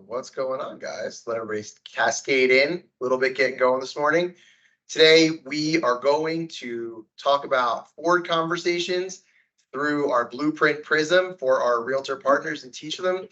What's going on, guys? Let everybody cascade in a little bit, getting going this morning. Today, we are going to talk about forward conversations through our blueprint prism for our realtor partners and teach them.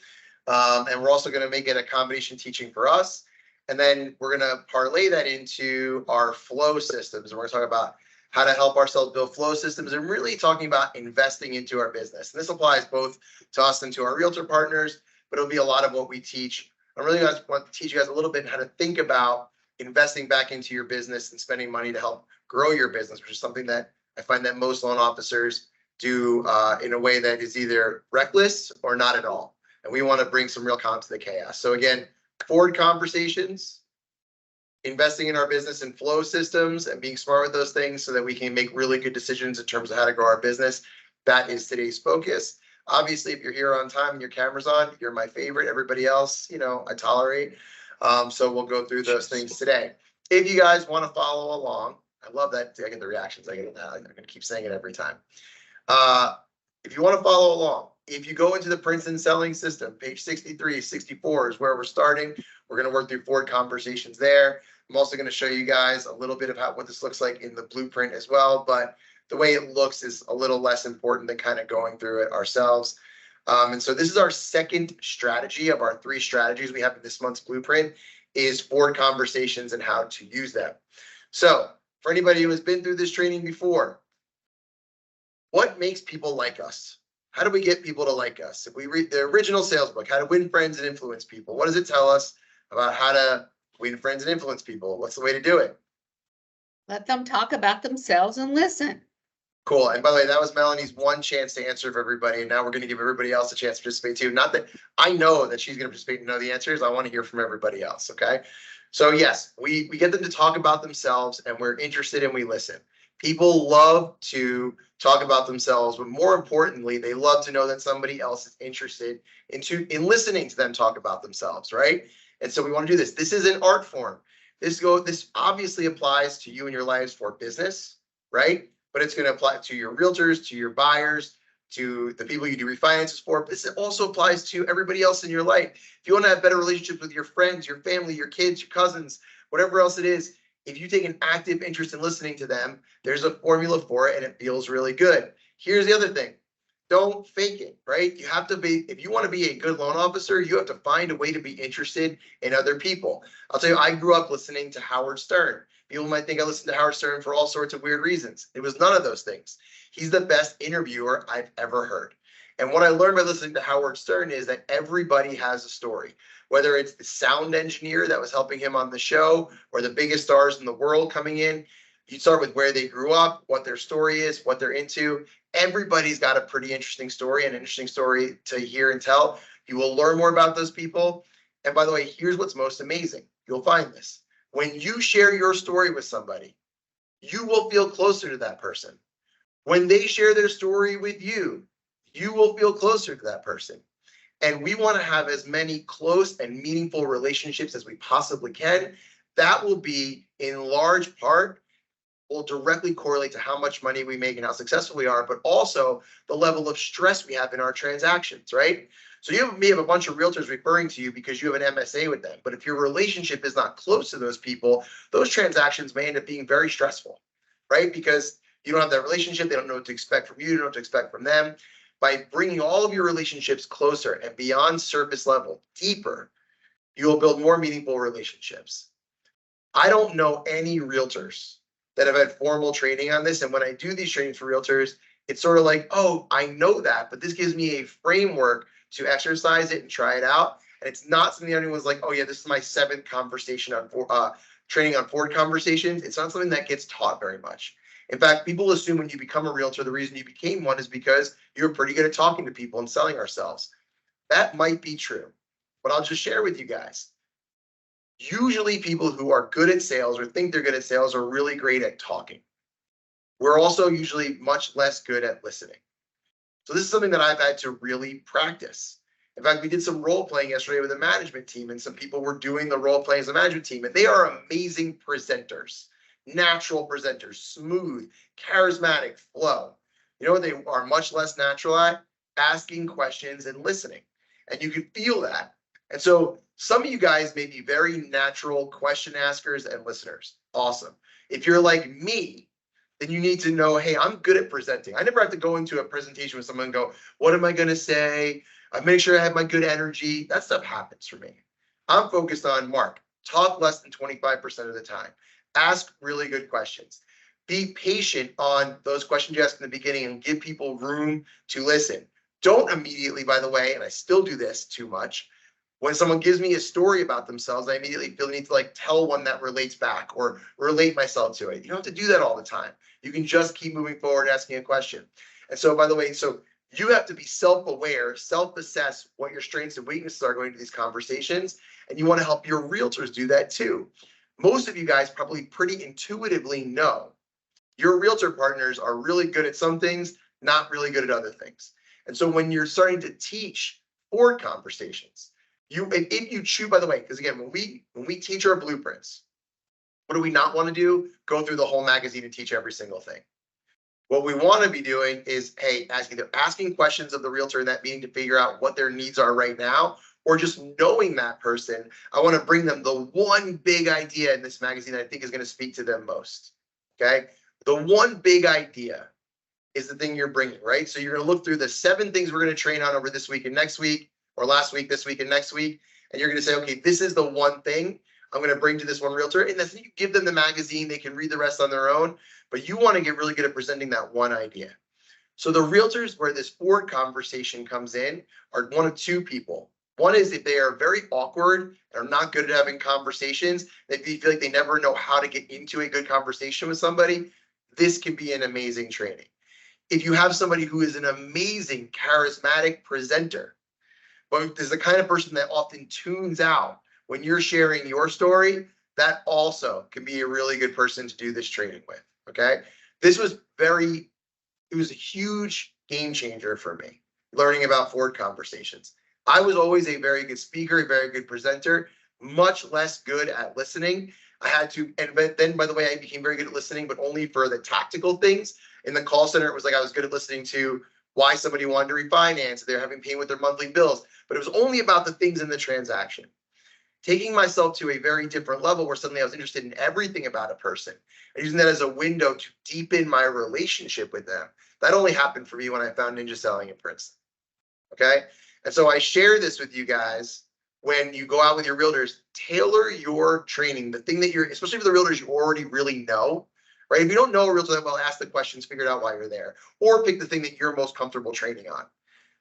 And we're also going to make it a combination teaching for us. And then we're going to parlay that into our flow systems. And we're going to talk about how to help ourselves build flow systems and really talking about investing into our business. And this applies both to us and to our realtor partners, but it'll be a lot of what we teach. I really want to teach you guys a little bit how to think about investing back into your business and spending money to help grow your business, which is something that I find that most loan officers do in a way that is either reckless or not at all. And we want to bring some real calm to the chaos. So again, forward conversations, investing in our business and flow systems and being smart with those things so that we can make really good decisions in terms of how to grow our business. That is today's focus. Obviously, if you're here on time and your camera's on, you're my favorite. Everybody else, I tolerate. So we'll go through those things today. If you guys want to follow along, I love that. I get the reactions. I get it now. I'm going to keep saying it every time. If you want to follow along, if you go into the Princeton selling system, page 63, 64 is where we're starting. We're going to work through forward conversations there. I'm also going to show you guys a little bit of what this looks like in the blueprint as well. But the way it looks is a little less important than kind of going through it ourselves. And so this is our second strategy of our 3 strategies we have in this month's blueprint is forward conversations and how to use them. So for anybody who has been through this training before, what makes people like us? How do we get people to like us? If we read the original sales book, How to Win Friends and Influence People, what does it tell us about how to win friends and influence people? What's the way to do it? Let them talk about themselves and listen. Cool. And by the way, that was Melanie's one chance to answer for everybody. And now we're going to give everybody else a chance to participate too. Not that I know that she's going to participate and know the answers. I want to hear from everybody else. Okay. So yes, we get them to talk about themselves and we're interested and we listen. People love to talk about themselves, but more importantly, they love to know that somebody else is interested in listening to them talk about themselves, right? And so we want to do this. This is an art form. This obviously applies to you and your lives for business, right? But it's going to apply to your realtors, to your buyers, to the people you do refinances for. But this also applies to everybody else in your life. If you want to have better relationships with your friends, your family, your kids, your cousins, whatever else it is, if you take an active interest in listening to them, there's a formula for it and it feels really good. Here's the other thing. Don't fake it, right? You have to be, if you want to be a good loan officer, you have to find a way to be interested in other people. I'll tell you, I grew up listening to Howard Stern. People might think I listened to Howard Stern for all sorts of weird reasons. It was none of those things. He's the best interviewer I've ever heard. And what I learned by listening to Howard Stern is that everybody has a story, whether it's the sound engineer that was helping him on the show or the biggest stars in the world coming in. You start with where they grew up, what their story is, what they're into. Everybody's got a pretty interesting story, an interesting story to hear and tell. You will learn more about those people. And by the way, here's what's most amazing. You'll find this. When you share your story with somebody, you will feel closer to that person. When they share their story with you, you will feel closer to that person. And we want to have as many close and meaningful relationships as we possibly can. That will be in large part will directly correlate to how much money we make and how successful we are, but also the level of stress we have in our transactions, right? So you may have a bunch of realtors referring to you because you have an MSA with them, but if your relationship is not close to those people, those transactions may end up being very stressful, right? Because you don't have that relationship, they don't know what to expect from you, you don't know what to expect from them. By bringing all of your relationships closer and beyond surface level, deeper, you will build more meaningful relationships. I don't know any realtors that have had formal training on this. And when I do these trainings for realtors, it's sort of like, oh, I know that, but this gives me a framework to exercise it and try it out. And it's not something that anyone's like, oh yeah, this is my 7th conversation on training on forward conversations. It's not something that gets taught very much. In fact, people assume when you become a realtor, the reason you became one is because you're pretty good at talking to people and selling ourselves. That might be true, but I'll just share with you guys. Usually people who are good at sales or think they're good at sales are really great at talking. We're also usually much less good at listening. So this is something that I've had to really practice. In fact, we did some role playing yesterday with the management team and some people were doing the role playing as a management team and they are amazing presenters, natural presenters, smooth, charismatic flow. You know what they are much less natural at? Asking questions and listening. And you can feel that. And so Some of you guys may be very natural question askers and listeners. Awesome. If you're like me, then you need to know, hey, I'm good at presenting. I never have to go into a presentation with someone and go, what am I going to say? I make sure I have my good energy. That stuff happens for me. I'm focused on, Mark, talk less than 25% of the time. Ask really good questions. Be patient on those questions you ask in the beginning and give people room to listen. Don't immediately, by the way, and I still do this too much, when someone gives me a story about themselves, I immediately feel the need to like tell one that relates back or relate myself to it. You don't have to do that all the time. You can just keep moving forward, asking a question. And so, by the way, so you have to be self-aware, self-assess what your strengths and weaknesses are going to these conversations. And you want to help your realtors do that too. Most of you guys probably pretty intuitively know your realtor partners are really good at some things, not really good at other things. And so when you're starting to teach board conversations, if you choose, by the way, because again, when we teach our blueprints, what do we not want to do? Go through the whole magazine and teach every single thing. What we want to be doing is, hey, either asking questions of the realtor in that meeting to figure out what their needs are right now, or just knowing that person. I want to bring them the one big idea in this magazine that I think is going to speak to them most. Okay. The one big idea is the thing you're bringing, right? So you're going to look through the 7 things we're going to train on over this week and next week, or last week, this week, and next week. And you're going to say, okay, this is the one thing I'm going to bring to this one realtor. And then you give them the magazine, they can read the rest on their own, but you want to get really good at presenting that one idea. So the realtors where this board conversation comes in are one of 2 people. One is if they are very awkward and are not good at having conversations, they feel like they never know how to get into a good conversation with somebody, this can be an amazing training. If you have somebody who is an amazing, charismatic presenter, but is the kind of person that often tunes out when you're sharing your story, that also can be a really good person to do this training with, okay? This was it was a huge game changer for me, learning about board conversations. I was always a very good speaker, a very good presenter, much less good at listening. I had to, but then, by the way, I became very good at listening, but only for the tactical things. In the call center, it was like I was good at listening to why somebody wanted to refinance, they're having pain with their monthly bills, but it was only about the things in the transaction. Taking myself to a very different level where suddenly I was interested in everything about a person and using that as a window to deepen my relationship with them. That only happened for me when I found Ninja Selling at Princeton. Okay. And so I share this with you guys. When you go out with your realtors, tailor your training, the thing that you're, especially for the realtors you already really know, right? If you don't know a realtor that well, ask the questions, figure it out while you're there, or pick the thing that you're most comfortable training on.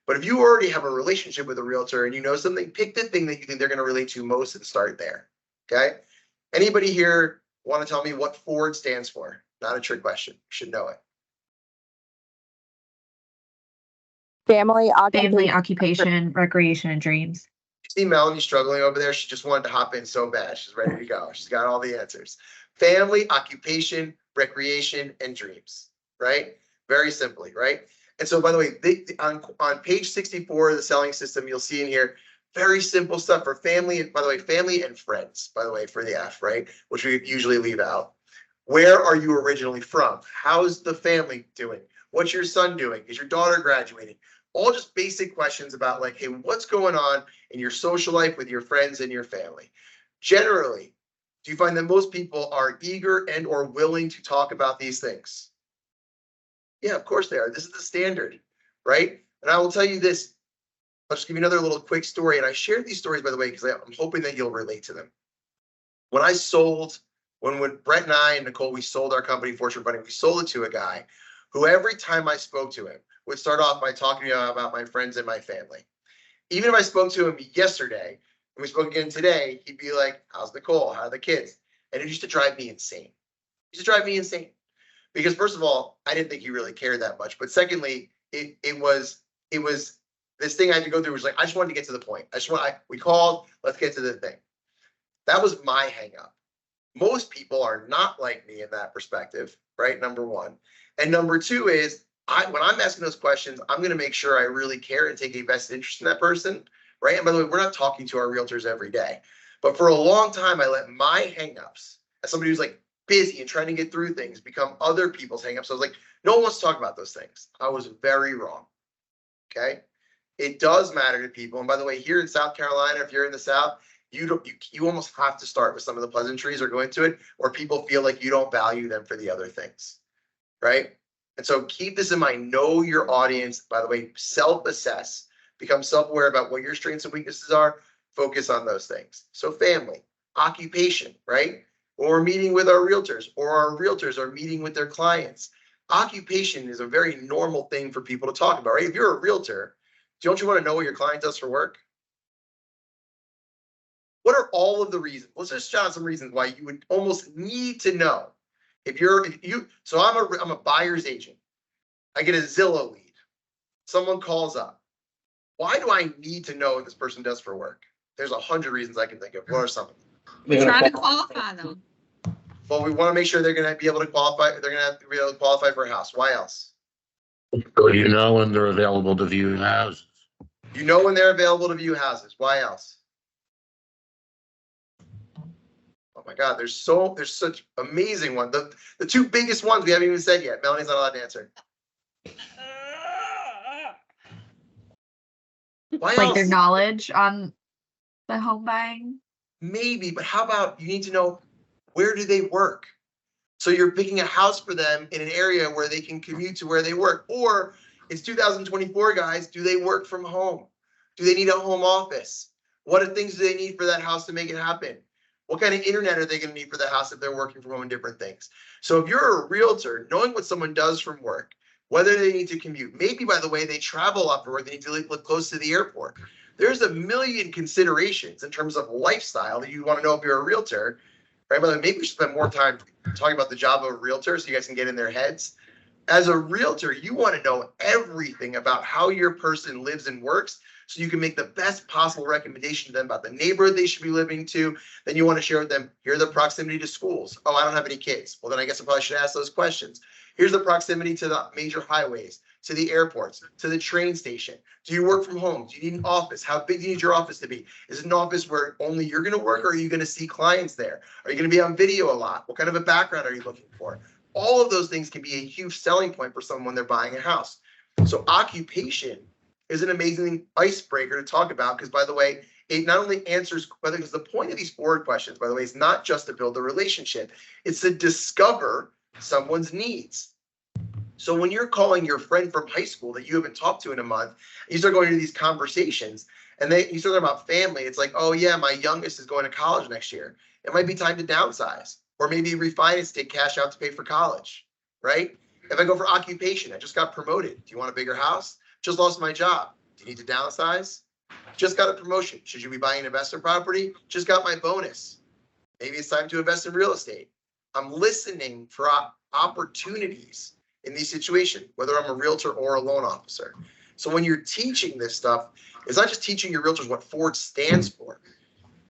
But if you already have a relationship with a realtor and you know something, pick the thing that you think they're going to relate to most and start there. Okay. Anybody here want to tell me what Ford stands for? Not a trick question. You should know it. Family, occupation, recreation, and dreams. You see Melanie struggling over there. She just wanted to hop in so bad. She's ready to go. She's got all the answers. Family, occupation, recreation, and dreams, right? Very simply, right? And so, by the way, on page 64 of the selling system, you'll see in here, very simple stuff for family. And by the way, family and friends, by the way, for the F, right? Which we usually leave out. Where are you originally from? How's the family doing? What's your son doing? Is your daughter graduating? All just basic questions about like, hey, what's going on in your social life with your friends and your family? Generally, do you find that most people are eager and or willing to talk about these things? Yeah, of course they are. This is the standard, right? And I will tell you this. I'll just give you another little quick story. And I shared these stories, by the way, because I'm hoping that you'll relate to them. When Brett and I and Nicole, we sold our company, Fortune Funding, we sold it to a guy who every time I spoke to him would start off by talking to me about my friends and my family. Even if I spoke to him yesterday and we spoke again today, he'd be like, how's Nicole? How are the kids? And it used to drive me insane. It used to drive me insane. Because first of all, I didn't think he really cared that much. But secondly, it was this thing I had to go through was like, I just wanted to get to the point. We called, let's get to the thing. That was my hang up. Most people are not like me in that perspective, right? Number one. And number two is when I'm asking those questions, I'm going to make sure I really care and take a vested interest in that person, right? And by the way, we're not talking to our realtors every day, but for a long time, I let my hangups, as somebody who's like busy and trying to get through things, become other people's hangups. So I was like, no one wants to talk about those things. I was very wrong. Okay. It does matter to people. And by the way, here in South Carolina, if you're in the South, you almost have to start with some of the pleasantries or go into it, or people feel like you don't value them for the other things, right? And so keep this in mind. Know your audience. By the way, self-assess, become self-aware about what your strengths and weaknesses are. Focus on those things. So family, occupation, right? Or we're meeting with our realtors, or our realtors are meeting with their clients. Occupation is a very normal thing for people to talk about, right? If you're a realtor, don't you want to know what your client does for work? What are all of the reasons? Let's just jot some reasons why you would almost need to know. So I'm a buyer's agent. I get a Zillow lead. Someone calls up. Why do I need to know what this person does for work? There's 100 reasons I can think of. What are some? We try to qualify them. Well, we want to make sure they're going to be able to qualify. They're going to have to be able to qualify for a house. Why else? So you know when they're available to view houses. You know when they're available to view houses. Why else? Oh my God, there's such amazing ones. The two biggest ones we haven't even said yet. Melanie's not allowed to answer. Why Like their else? knowledge on the home buying. Maybe, but how about you need to know, where do they work? So you're picking a house for them in an area where they can commute to where they work. Or it's 2024, guys. Do they work from home? Do they need a home office? What are things do they need for that house to make it happen? What kind of internet are they going to need for the house if they're working from home and different things? So if you're a realtor, knowing what someone does from work, whether they need to commute, maybe by the way, they travel a lot for work, they need to live close to the airport. There's a million considerations in terms of lifestyle that you want to know if you're a realtor, right? By the way, maybe we should spend more time talking about the job of a realtor so you guys can get in their heads. As a realtor, you want to know everything about how your person lives and works so you can make the best possible recommendation to them about the neighborhood they should be living to. Then you want to share with them, here's the proximity to schools. Oh, I don't have any kids. Well, then I guess I probably should ask those questions. Here's the proximity to the major highways, to the airports, to the train station. Do you work from home? Do you need an office? How big do you need your office to be? Is it an office where only you're going to work, or are you going to see clients there? Are you going to be on video a lot? What kind of a background are you looking for? All of those things can be a huge selling point for someone when they're buying a house. So occupation is an amazing icebreaker to talk about, because by the way, it not only answers, because the point of these forward questions, by the way, is not just to build a relationship, it's to discover someone's needs. So when you're calling your friend from high school that you haven't talked to in a month, you start going to these conversations and you start talking about family. It's like, oh yeah, my youngest is going to college next year. It might be time to downsize, or maybe refinance, take cash out to pay for college, right? If I go for occupation, I just got promoted. Do you want a bigger house? Just lost my job. Do you need to downsize? Just got a promotion. Should you be buying an investment property? Just got my bonus. Maybe it's time to invest in real estate. I'm listening for opportunities in these situations, whether I'm a realtor or a loan officer. So when you're teaching this stuff, it's not just teaching your realtors what Ford stands for.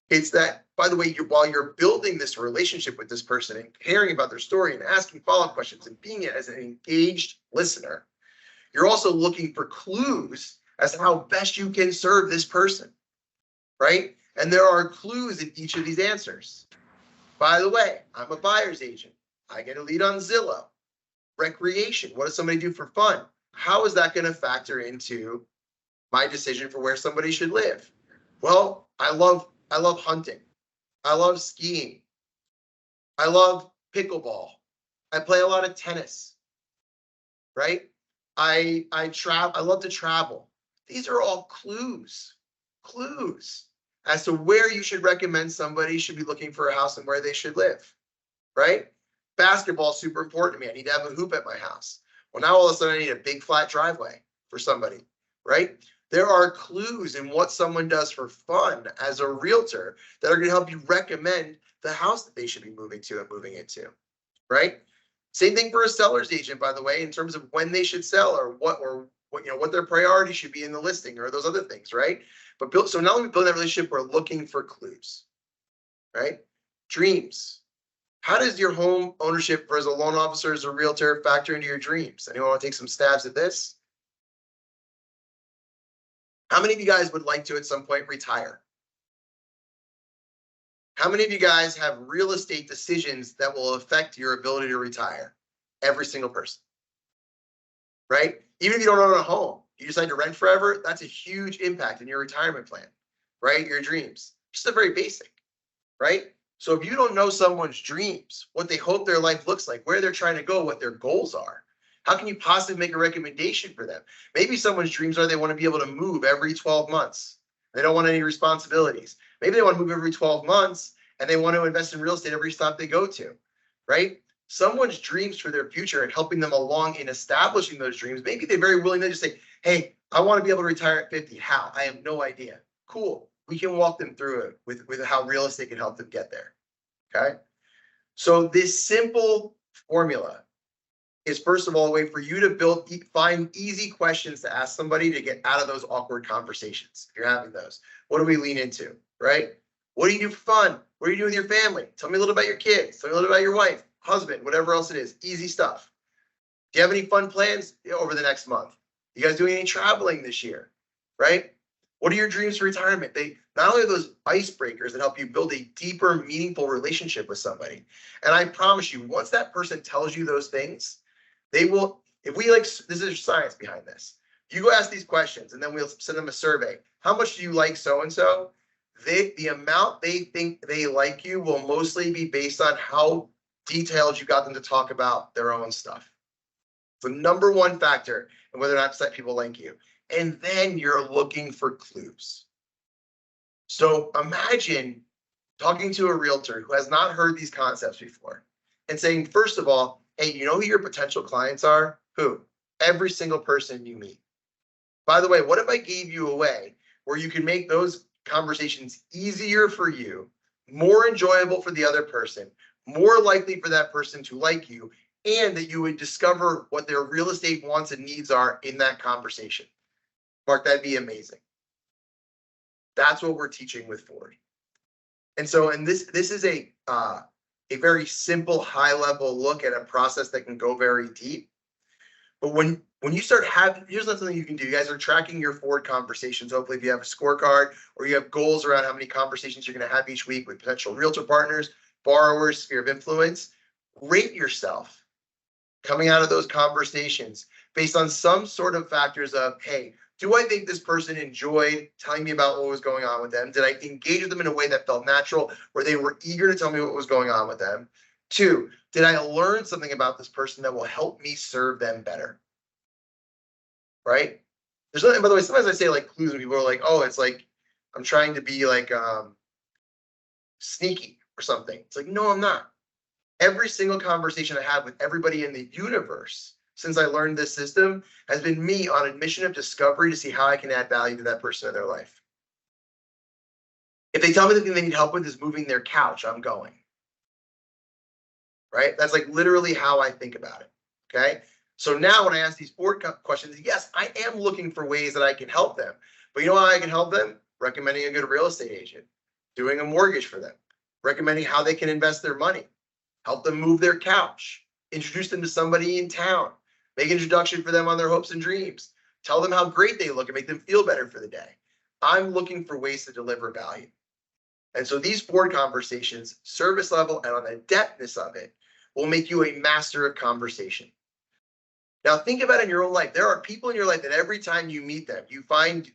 It's that, by the way, while you're building this relationship with this person and caring about their story and asking follow-up questions and being as an engaged listener, you're also looking for clues as to how best you can serve this person, right? And there are clues in each of these answers. By the way, I'm a buyer's agent. I get a lead on Zillow. Recreation, what does somebody do for fun? How is that going to factor into my decision for where somebody should live? Well, I love hunting. I love skiing. I love pickleball. I play a lot of tennis, right? I love to travel. These are all clues as to where you should recommend somebody should be looking for a house and where they should live, right? Basketball is super important to me. I need to have a hoop at my house. Well, now all of a sudden I need a big flat driveway for somebody, right? There are clues in what someone does for fun as a realtor that are going to help you recommend the house that they should be moving to and moving into, right? Same thing for a seller's agent, by the way, in terms of when they should sell or what their priority should be in the listing or those other things, right? But so not only building that relationship, we're looking for clues, right? Dreams. How does your home ownership as a loan officer, as a realtor, factor into your dreams? Anyone want to take some stabs at this? How many of you guys would like to at some point retire? How many of you guys have real estate decisions that will affect your ability to retire? Every single person, right? Even if you don't own a home, you decide to rent forever, that's a huge impact in your retirement plan, right? Your dreams. Just a very basic, right? So if you don't know someone's dreams, what they hope their life looks like, where they're trying to go, what their goals are, how can you possibly make a recommendation for them? Maybe someone's dreams are they want to be able to move every 12 months. They don't want any responsibilities. Maybe they want to move every 12 months and they want to invest in real estate every stop they go to, right? Someone's dreams for their future and helping them along in establishing those dreams. Maybe they're very willing to just say, hey, I want to be able to retire at 50. How? I have no idea. Cool. We can walk them through it with how real estate can help them get there. Okay. So this simple formula is, first of all, a way for you to find easy questions to ask somebody to get out of those awkward conversations. If you're having those, what do we lean into, right? What do you do for fun? What do you do with your family? Tell me a little about your kids. Tell me a little about your wife, husband, whatever else it is. Easy stuff. Do you have any fun plans over the next month? You guys doing any traveling this year, right? What are your dreams for retirement? They not only are those icebreakers that help you build a deeper, meaningful relationship with somebody. And I promise you, once that person tells you those things, they will, if we like, this is science behind this. You go ask these questions and then we'll send them a survey. How much do you like so-and-so? The amount they think they like you will mostly be based on how detailed you got them to talk about their own stuff. The number one factor in whether or not people like you. And then you're looking for clues. So imagine talking to a realtor who has not heard these concepts before and saying, first of all, hey, you know who your potential clients are? Who? Every single person you meet. By the way, what if I gave you a way where you can make those conversations easier for you, more enjoyable for the other person, more likely for that person to like you, and that you would discover what their real estate wants and needs are in that conversation? Mark, that'd be amazing. That's what we're teaching with Ford. And so, and this is a very simple, high-level look at a process that can go very deep. But when you start having, here's something you can do. You guys are tracking your Ford conversations. Hopefully, if you have a scorecard or you have goals around how many conversations you're going to have each week with potential realtor partners, borrowers, sphere of influence, rate yourself coming out of those conversations based on some sort of factors of, hey, do I think this person enjoyed telling me about what was going on with them? Did I engage with them in a way that felt natural, where they were eager to tell me what was going on with them? 2, did I learn something about this person that will help me serve them better? Right? There's nothing, by the way, sometimes I say like clues and people are like, oh, it's like I'm trying to be like sneaky or something. It's like, no, I'm not. Every single conversation I have with everybody in the universe since I learned this system has been me on a mission of discovery to see how I can add value to that person in their life. If they tell me the thing they need help with is moving their couch, I'm going. Right? That's like literally how I think about it. Okay. So now when I ask these 4 questions, yes, I am looking for ways that I can help them. But you know how I can help them? Recommending a good real estate agent, doing a mortgage for them, recommending how they can invest their money, help them move their couch, introduce them to somebody in town, make an introduction for them on their hopes and dreams, tell them how great they look and make them feel better for the day. I'm looking for ways to deliver value. And so these 4 conversations, service level and on the depthness of it, will make you a master of conversation. Now think about it in your own life. There are people in your life that every time you meet them, you find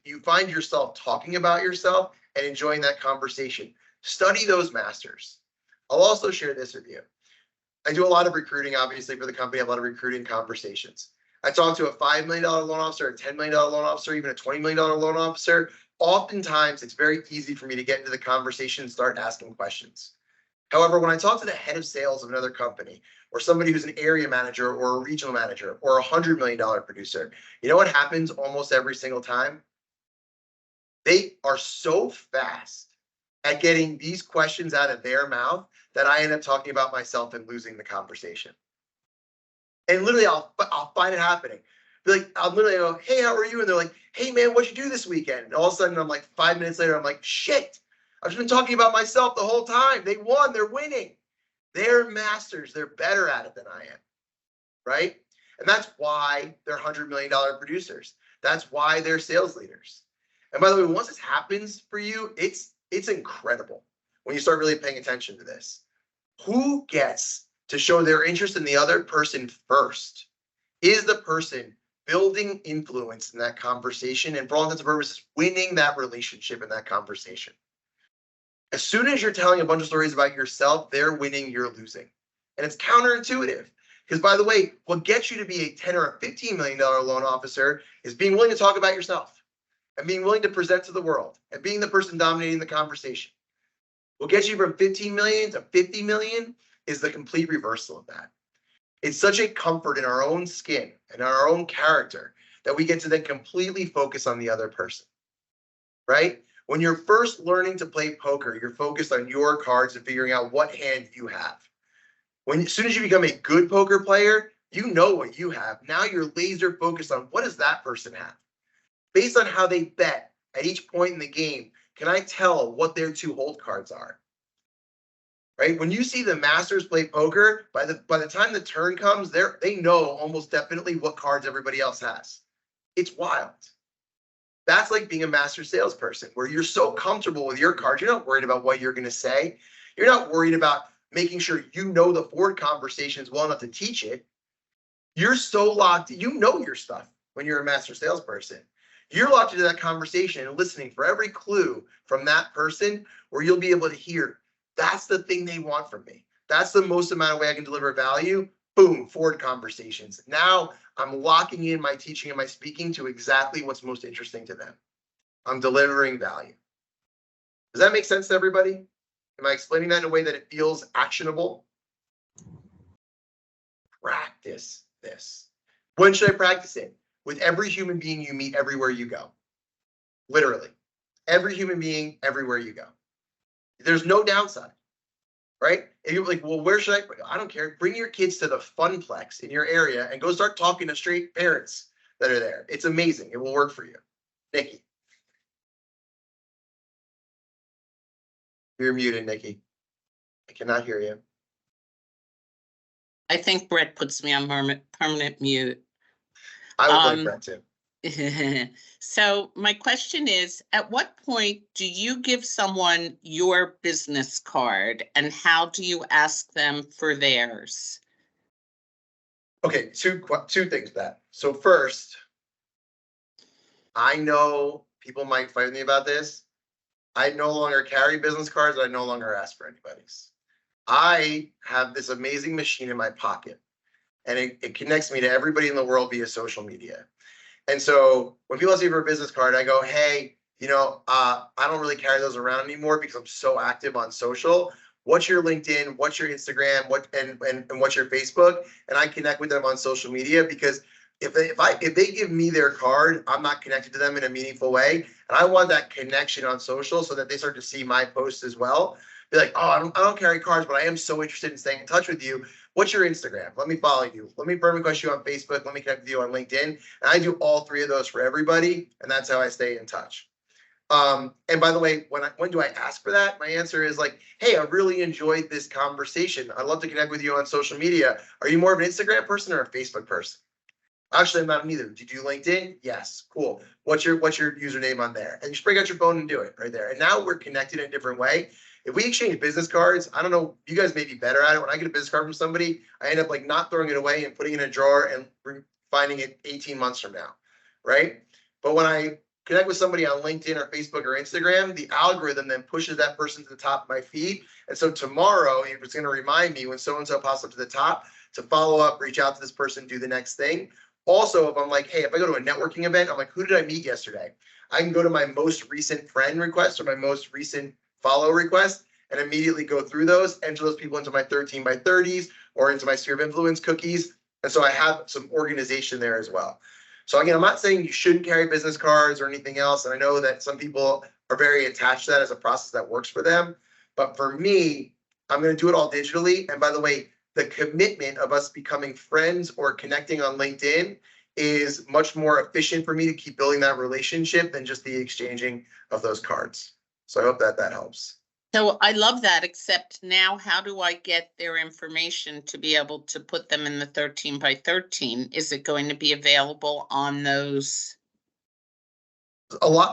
yourself talking about yourself and enjoying that conversation. Study those masters. I'll also share this with you. I do a lot of recruiting, obviously, for the company. I have a lot of recruiting conversations. I talk to a $5 million loan officer, a $10 million loan officer, even a $20 million loan officer. Oftentimes, it's very easy for me to get into the conversation and start asking questions. However, when I talk to the head of sales of another company, or somebody who's an area manager or a regional manager or a $100 million producer, you know what happens almost every single time? They are so fast at getting these questions out of their mouth that I end up talking about myself and losing the conversation. And literally, I'll find it happening. Be like, I'll literally go, hey, how are you? And they're like, hey, man, what'd you do this weekend? And all of a sudden, I'm like, 5 minutes later, I'm like, shit, I've just been talking about myself the whole time. They won, they're winning. They're masters, they're better at it than I am, right? And that's why they're $100 million producers. That's why they're sales leaders. And by the way, once this happens for you, it's incredible when you start really paying attention to this. Who gets to show their interest in the other person first is the person building influence in that conversation and, for all intents and purposes, winning that relationship in that conversation. As soon as you're telling a bunch of stories about yourself, they're winning, you're losing. And it's counterintuitive. Because by the way, what gets you to be a $10 or a $15 million loan officer is being willing to talk about yourself and being willing to present to the world and being the person dominating the conversation. What gets you from 15 million to 50 million is the complete reversal of that. It's such a comfort in our own skin and our own character that we get to then completely focus on the other person, right? When you're first learning to play poker, you're focused on your cards and figuring out what hand you have. As soon as you become a good poker player, you know what you have. Now you're laser focused on what does that person have? Based on how they bet at each point in the game, can I tell what their two hold cards are? Right? When you see the masters play poker, by the time the turn comes, they know almost definitely what cards everybody else has. It's wild. That's like being a master salesperson, where you're so comfortable with your cards, you're not worried about what you're going to say. You're not worried about making sure you know the forward conversations well enough to teach it. You're so locked, you know your stuff when you're a master salesperson. You're locked into that conversation and listening for every clue from that person where you'll be able to hear, that's the thing they want from me. That's the most amount of way I can deliver value. Boom, forward conversations. Now I'm locking in my teaching and my speaking to exactly what's most interesting to them. I'm delivering value. Does that make sense to everybody? Am I explaining that in a way that it feels actionable? Practice this. When should I practice it? With every human being you meet everywhere you go. Literally. Every human being everywhere you go. There's no downside, right? If you're like, well, where should I don't care. Bring your kids to the Funplex in your area and go start talking to straight parents that are there. It's amazing. It will work for you. Nikki. You're muted, Nikki. I cannot hear you. I think Brett puts me on permanent mute. I would like Brett too. So my question is, at what point do you give someone your business card and how do you ask them for theirs? Okay, two things to that. So first, I know people might fight with me about this. I no longer carry business cards. I no longer ask for anybody's. I have this amazing machine in my pocket, and it connects me to everybody in the world via social media. And so when people ask me for a business card, I go, hey, I don't really carry those around anymore because I'm so active on social. What's your LinkedIn? What's your Instagram? And what's your Facebook? And I connect with them on social media because if they give me their card, I'm not connected to them in a meaningful way. And I want that connection on social so that they start to see my posts as well. Be like, oh, I don't carry cards, but I am so interested in staying in touch with you. What's your Instagram? Let me follow you. Let me friend request you on Facebook. Let me connect with you on LinkedIn. And I do all three of those for everybody. And that's how I stay in touch. And by the way, when do I ask for that? My answer is like, hey, I really enjoyed this conversation. I'd love to connect with you on social media. Are you more of an Instagram person or a Facebook person? Actually, I'm not neither. Do you do LinkedIn? Yes. Cool. What's your username on there? And you just bring out your phone and do it right there. And now we're connected in a different way. If we exchange business cards, I don't know, you guys may be better at it. When I get a business card from somebody, I end up like not throwing it away and putting it in a drawer and finding it 18 months from now, right? But when I connect with somebody on LinkedIn or Facebook or Instagram, the algorithm then pushes that person to the top of my feed. And so tomorrow, it's going to remind me when so-and-so pops up to the top to follow up, reach out to this person, do the next thing. Also, if I'm like, hey, if I go to a networking event, I'm like, who did I meet yesterday? I can go to my most recent friend request or my most recent follow request and immediately go through those, enter those people into my 13 by 30s or into my sphere of influence cookies. And so I have some organization there as well. So again, I'm not saying you shouldn't carry business cards or anything else. And I know that some people are very attached to that as a process that works for them. But for me, I'm going to do it all digitally. And by the way, the commitment of us becoming friends or connecting on LinkedIn is much more efficient for me to keep building that relationship than just the exchanging of those cards. So I hope that helps. So I love that, except now how do I get their information to be able to put them in the 13 by 13? Is it going to be available on those?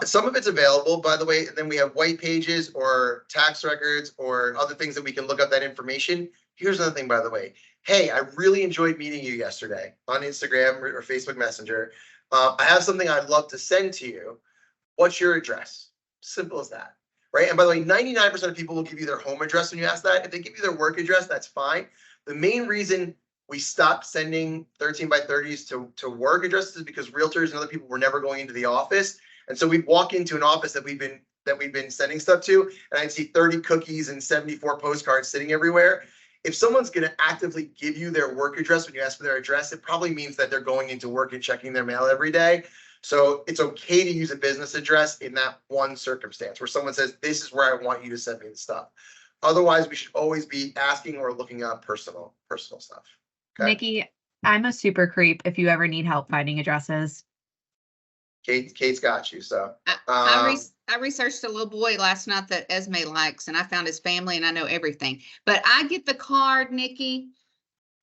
Some of it's available, by the way. And then we have white pages or tax records or other things that we can look up that information. Here's another thing, by the way. Hey, I really enjoyed meeting you yesterday on Instagram or Facebook Messenger. I have something I'd love to send to you. What's your address? Simple as that. right? And by the way, 99% of people will give you their home address when you ask that. If they give you their work address, that's fine. The main reason we stopped sending 13 by 30s to work addresses is because realtors and other people were never going into the office. And so we'd walk into an office that we've been sending stuff to, and I'd see 30 cookies and 74 postcards sitting everywhere. If someone's going to actively give you their work address when you ask for their address, it probably means that they're going into work and checking their mail every day. So it's okay to use a business address in that one circumstance where someone says, this is where I want you to send me the stuff. Otherwise, we should always be asking or looking up personal stuff. Okay? Nikki, I'm a super creep if you ever need help finding addresses. Kate's got you. So I researched a little boy last night that Esme likes, and I found his family, and I know everything. But I get the card, Nikki.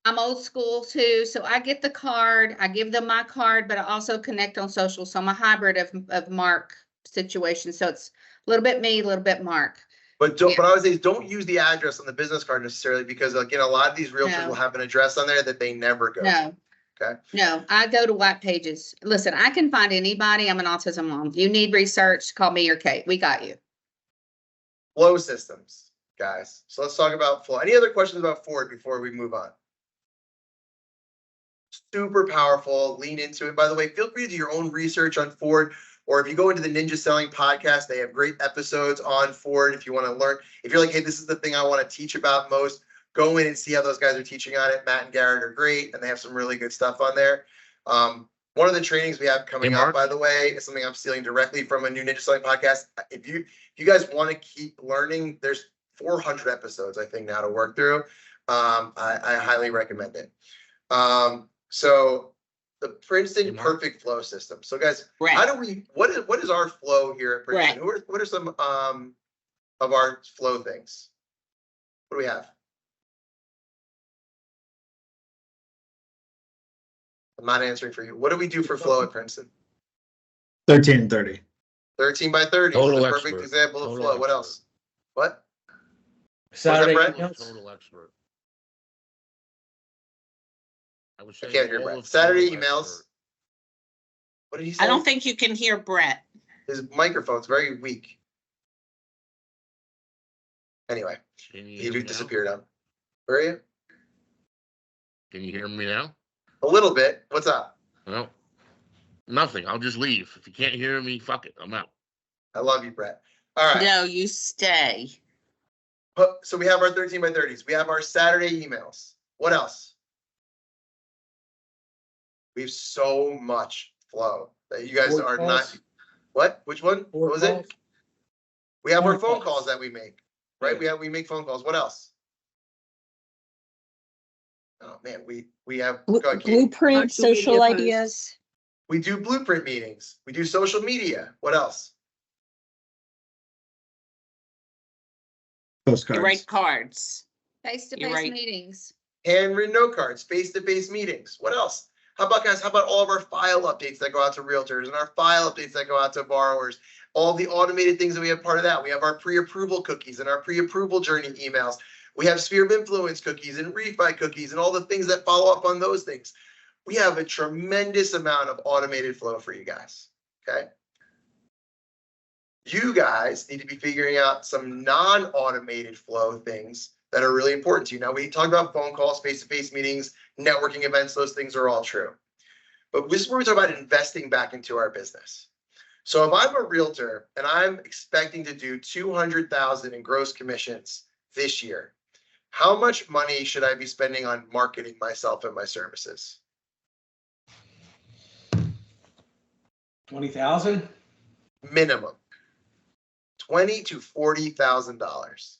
I'm old school too, so I get the card. I give them my card, but I also connect on social. So I'm a hybrid of Mark situation. So it's a little bit me, a little bit Mark. But what I would say is don't use the address on the business card necessarily, because again, a lot of these realtors will have an address on there that they never go to. Okay. No, I go to white pages. Listen, I can find anybody. I'm an autism mom. You need research, call me or Kate. We got you. Flow systems, guys. So let's talk about flow. Any other questions about Ford before we move on? Super powerful. Lean into it. By the way, feel free to do your own research on Ford, or if you go into the Ninja Selling podcast, they have great episodes on Ford. If you want to learn, if you're like, hey, this is the thing I want to teach about most, go in and see how those guys are teaching on it. Matt and Garrett are great, and they have some really good stuff on there. One of the trainings we have coming up, by the way, is something I'm stealing directly from a new Ninja Selling podcast. If you guys want to keep learning, there's 400 episodes, I think, now to work through. I highly recommend it. So the Princeton perfect flow system. So guys, how do we, what is our flow here at Princeton? What are some of our flow things? What do we have? I'm not answering for you. What do we do for flow at Princeton? 13 and 30. 13 by 30 Total is the perfect expert. example of Total flow. What expert. else? What? Saturday Brett? emails? Total expert. I was I saying can't hear all Brett. of Saturday total emails. expert. What did he say? I don't think you can hear Brett. His microphone's very weak. Anyway, Can you he hear me now? disappeared on. Where are you? Can you hear me now? A little bit. What's up? Well, nothing. I'll just leave. If you can't hear me, fuck it. I'm out. I love you, Brett. All right. No, you stay. So we have our 13 by 30s. We have our Saturday emails. What else? We have so much flow that you guys Board are calls. not. What? Which one? What Board was calls. it? We have our Board phone calls. calls that we make, right? Yeah. We make phone calls. What else? Oh man, we have go ahead, Katie. Blueprint, Social media social posts. ideas. We do blueprint meetings. We do social media. What else? You Postcards. write cards. You're Face-to-face right. meetings. Handwritten note cards, face-to-face meetings. What else? How about guys? How about all of our file updates that go out to realtors and our file updates that go out to borrowers? All the automated things that we have part of that. We have our pre-approval cookies and our pre-approval journey emails. We have sphere of influence cookies and refi cookies and all the things that follow up on those things. We have a tremendous amount of automated flow for you guys. Okay. You guys need to be figuring out some non-automated flow things that are really important to you. Now, we talked about phone calls, face-to-face meetings, networking events. Those things are all true. But this is where we talk about investing back into our business. So if I'm a realtor and I'm expecting to do $200,000 in gross commissions this year, how much money should I be spending on marketing myself and my services? 20,000. Minimum $20,000 to $40,000.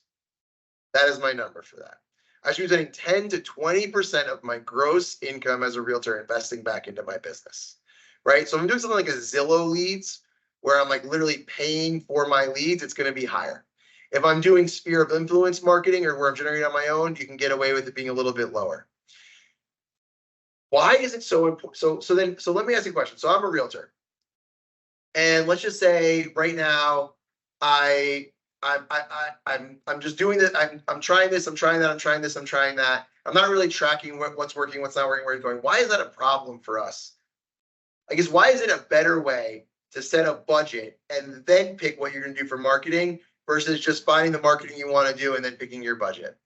That is my number for that. I should be spending 10 to 20% of my gross income as a realtor investing back into my business, right? So if I'm doing something like a Zillow leads, where I'm like literally paying for my leads, it's going to be higher. If I'm doing sphere of influence marketing or where I'm generating on my own, you can get away with it being a little bit lower. Why is it so important? So let me ask you a question. So I'm a realtor, and let's just say right now I'm just doing this. I'm trying this. I'm trying that. I'm trying this. I'm trying that. I'm not really tracking what's working, what's not working, where it's going. Why is that a problem for us? I guess why is it a better way to set a budget and then pick what you're going to do for marketing versus just finding the marketing you want to do and then picking your budget?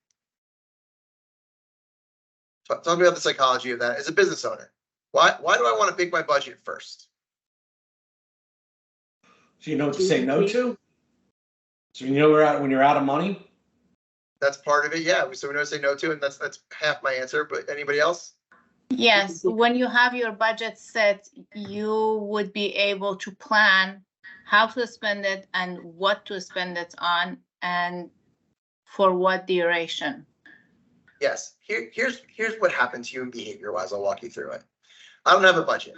Talk to me about the psychology of that as a business owner. Why do I want to pick my budget first? So you know what to say no to? So you know when you're out of money? That's part of it. Yeah. So we know to say no to, and that's half my answer. But anybody else? Yes, when you have your budget set, you would be able to plan how to spend it and what to spend it on and for what duration. Yes. Here's what happens to you in behavior wise. I'll walk you through it. I don't have a budget.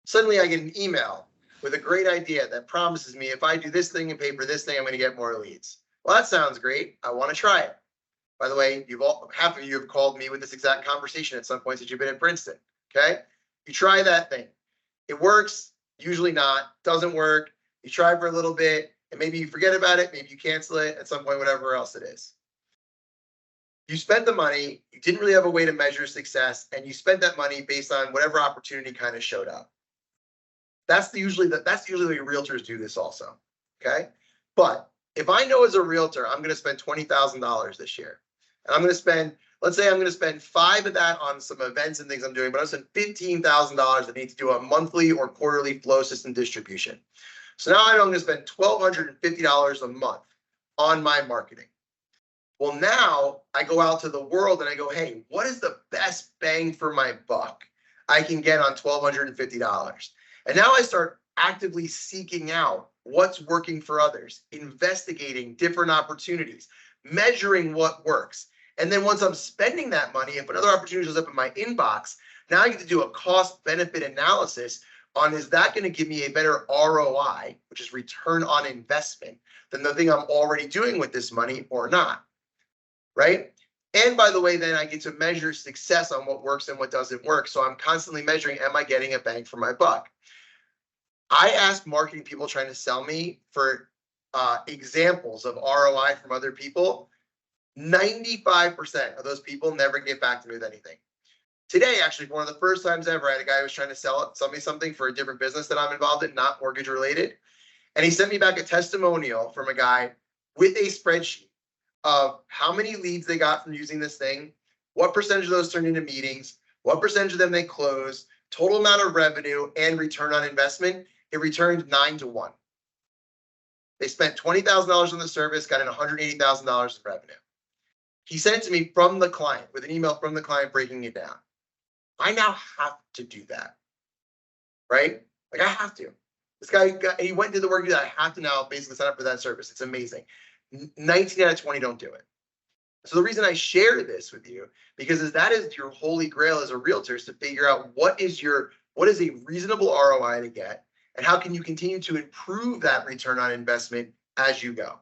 Suddenly I get an email with a great idea that promises me if I do this thing and pay for this thing, I'm going to get more leads. Well, that sounds great. I want to try it. By the way, half of you have called me with this exact conversation at some point since you've been at Princeton. Okay. You try that thing. It works. Usually not. Doesn't work. You try for a little bit and maybe you forget about it. Maybe you cancel it at some point, whatever else it is. You spent the money. You didn't really have a way to measure success, and you spent that money based on whatever opportunity kind of showed up. That's usually the way realtors do this also. Okay. But if I know as a realtor, I'm going to spend $20,000 this year, and I'm going to spend, let's say I'm going to spend 5 of that on some events and things I'm doing, but I'm spend $15,000 that need to do a monthly or quarterly flow system distribution. So now I know I'm going to spend $1,250 a month on my marketing. Well, now I go out to the world and I go, hey, what is the best bang for my buck I can get on $1,250? And now I start actively seeking out what's working for others, investigating different opportunities, measuring what works. And then once I'm spending that money, if another opportunity shows up in my inbox, now I get to do a cost benefit analysis on, is that going to give me a better ROI, which is return on investment, than the thing I'm already doing with this money or not, right? And by the way, then I get to measure success on what works and what doesn't work. So I'm constantly measuring, am I getting a bang for my buck? I ask marketing people trying to sell me for examples of ROI from other people. 95% of those people never get back to me with anything. Today, actually, for one of the first times ever, I had a guy who was trying to sell me something for a different business that I'm involved in, not mortgage related. And he sent me back a testimonial from a guy with a spreadsheet of how many leads they got from using this thing, what percentage of those turned into meetings, what percentage of them they closed, total amount of revenue, and return on investment. It returned 9-to-1. They spent $20,000 on the service, got in $180,000 in revenue. He sent it to me from the client with an email from the client breaking it down. I now have to do that, right? Like I have to. This guy, he went and did the work that I have to now basically sign up for that service. It's amazing. 19 out of 20 don't do it. So the reason I share this with you, because that is your holy grail as a realtor, is to figure out what is a reasonable ROI to get, and how can you continue to improve that return on investment as you go.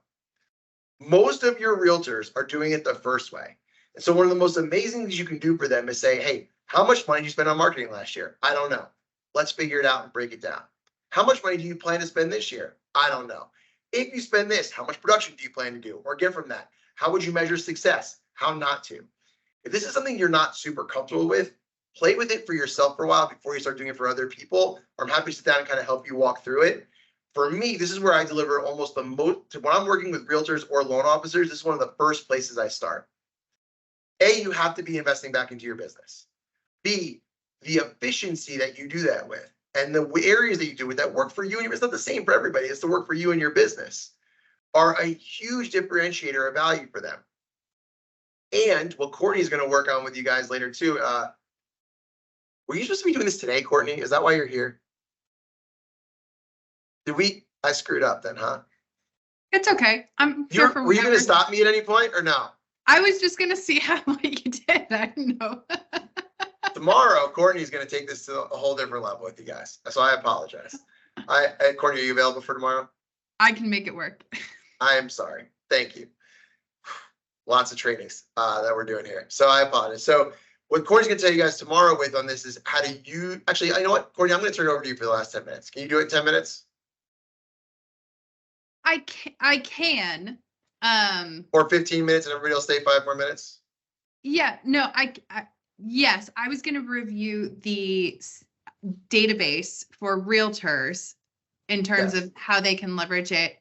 Most of your realtors are doing it the first way. And so one of the most amazing things you can do for them is say, hey, how much money did you spend on marketing last year? I don't know. Let's figure it out and break it down. How much money do you plan to spend this year? I don't know. If you spend this, how much production do you plan to do or get from that? How would you measure success? How not to? If this is something you're not super comfortable with, play with it for yourself for a while before you start doing it for other people. Or I'm happy to sit down and kind of help you walk through it. For me, this is where I deliver almost the most. When I'm working with realtors or loan officers, this is one of the first places I start. A, you have to be investing back into your business. B, the efficiency that you do that with and the areas that you do with that work for you. And it's not the same for everybody. It's to work for you and your business are a huge differentiator of value for them. And what Courtney is going to work on with you guys later too. Were you supposed to be doing this today, Courtney? Is that why you're here? I screwed up then, huh? It's okay. I'm here for Were you going to whatever. stop me at any point or no? I was just gonna see how what you did. I don't know. Tomorrow, Courtney's going to take this to a whole different level with you guys. So I apologize. Courtney, are you available for tomorrow? I can make it work. I am sorry. Thank you. Lots of trainings that we're doing here. So I apologize. So what Courtney's going to tell you guys tomorrow with on this is how do you actually, you know what, Courtney, I'm going to turn it over to you for the last 10 minutes. Can you do it in 10 minutes? I can. Or 15 minutes and everybody will stay 5 more minutes? Yeah, no, yes, I was going to review the database for realtors in terms Yes. of how they can leverage it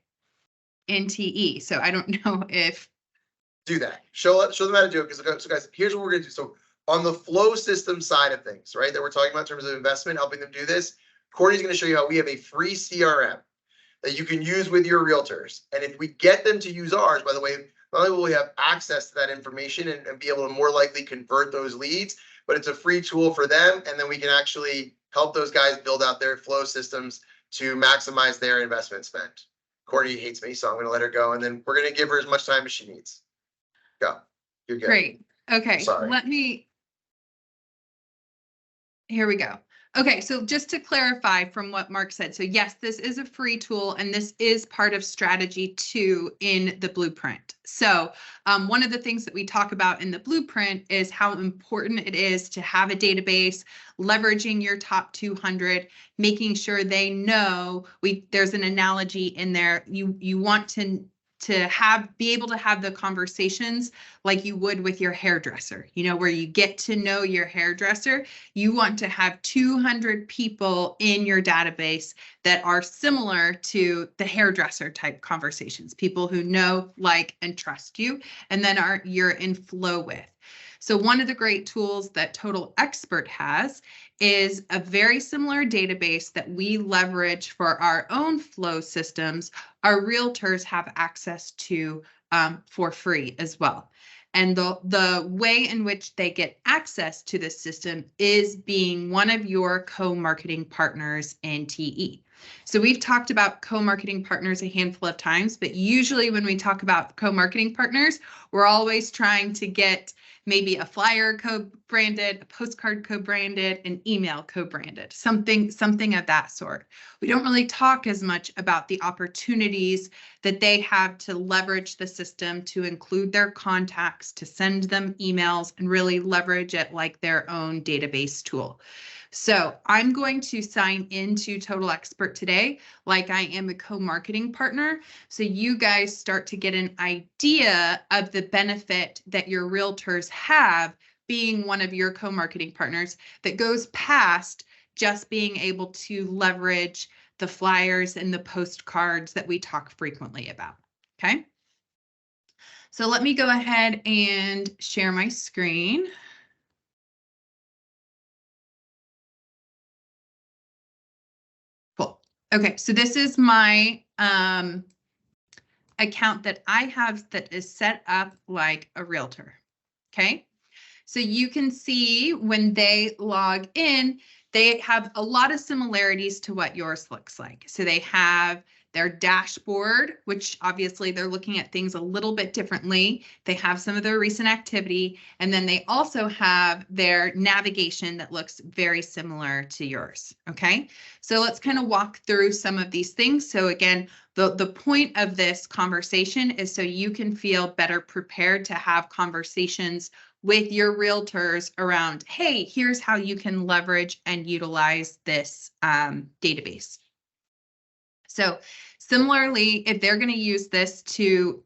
in TE. So I don't know if, Do that. Show them how to do it. Because so guys, here's what we're gonna do. So on the flow system side of things, right, that we're talking about in terms of investment, helping them do this, Courtney's gonna show you how we have a free CRM that you can use with your realtors. And if we get them to use ours, by the way, not only will we have access to that information and be able to more likely convert those leads, but it's a free tool for them. And then we can actually help those guys build out their flow systems to maximize their investment spend. Courtney hates me, so I'm gonna let her go. And then we're gonna give her as much time as she needs. Go. You're good. great. Okay, Sorry. Here we go. Okay, so just to clarify from what Mark said, so yes, this is a free tool and this is part of strategy 2 in the blueprint. So one of the things that we talk about in the blueprint is how important it is to have a database, leveraging your top 200, making sure they know. There's an analogy in there. You want to be able to have the conversations like you would with your hairdresser, where you get to know your hairdresser. You want to have 200 people in your database that are similar to the hairdresser type conversations, people who know, like, and trust you, and then you're in flow with. So one of the great tools that Total Expert has is a very similar database that we leverage for our own flow systems. Our realtors have access to for free as well. And the way in which they get access to this system is being one of your co-marketing partners in TE. So we've talked about co-marketing partners a handful of times, but usually when we talk about co-marketing partners, we're always trying to get maybe a flyer co-branded, a postcard co-branded, an email co-branded, something of that sort. We don't really talk as much about the opportunities that they have to leverage the system, to include their contacts, to send them emails, and really leverage it like their own database tool. So I'm going to sign into Total Expert today like I am a co-marketing partner. So you guys start to get an idea of the benefit that your realtors have being one of your co-marketing partners that goes past just being able to leverage the flyers and the postcards that we talk frequently about. Okay. So let me go ahead and share my screen. Cool. Okay, so this is my account that I have that is set up like a realtor. Okay, so you can see when they log in, they have a lot of similarities to what yours looks like. So they have their dashboard, which obviously they're looking at things a little bit differently. They have some of their recent activity, and then they also have their navigation that looks very similar to yours. Okay, so let's kind of walk through some of these things. So again, the point of this conversation is so you can feel better prepared to have conversations with your realtors around, hey, here's how you can leverage and utilize this database. So similarly, if they're going to use this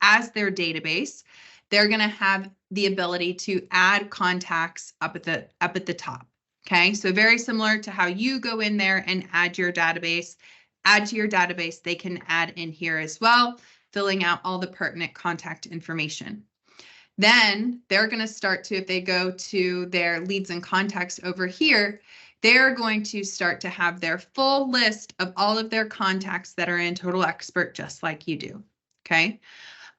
as their database, they're going to have the ability to add contacts up at the top. Okay, so very similar to how you go in there and add to your database, they can add in here as well, filling out all the pertinent contact information. Then they're going to start to, if they go to their leads and contacts over here, they're going to start to have their full list of all of their contacts that are in Total Expert, just like you do. Okay.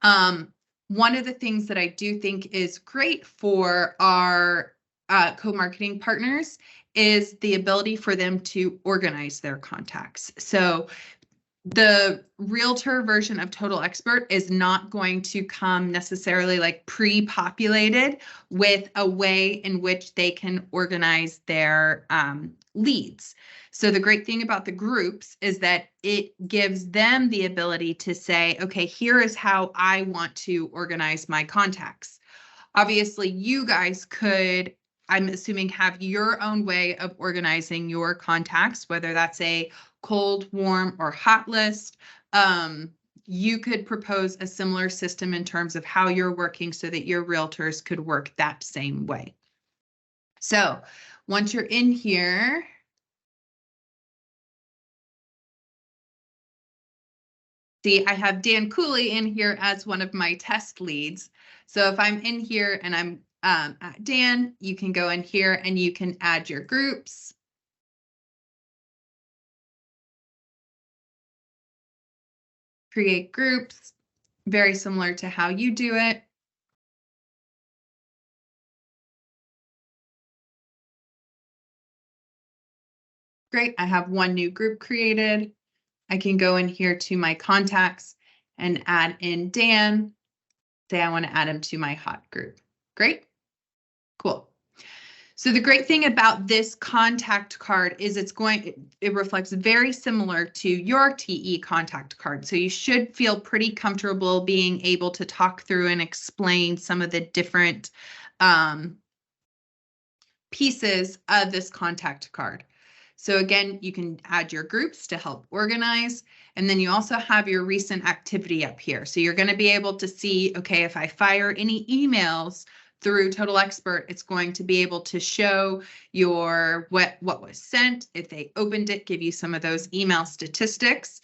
One of the things that I do think is great for our co-marketing partners is the ability for them to organize their contacts. So the realtor version of Total Expert is not going to come necessarily like pre-populated with a way in which they can organize their leads. So the great thing about the groups is that it gives them the ability to say, okay, here is how I want to organize my contacts. Obviously, you guys could, I'm assuming, have your own way of organizing your contacts, whether that's a cold, warm, or hot list. You could propose a similar system in terms of how you're working so that your realtors could work that same way. So once you're in here, See, I have Dan Cooley in here as one of my test leads. So if I'm in here and I'm at Dan, you can go in here and you can add your groups. Create groups, very similar to how you do it. Great, I have one new group created. I can go in here to my contacts and add in Dan. Say I want to add him to my hot group. Great, cool. So the great thing about this contact card is it reflects very similar to your TE contact card. So you should feel pretty comfortable being able to talk through and explain some of the different pieces of this contact card. So again, you can add your groups to help organize. And then you also have your recent activity up here. So you're going to be able to see, okay, if I fire any emails through Total Expert, it's going to be able to show your what was sent. If they opened it, give you some of those email statistics.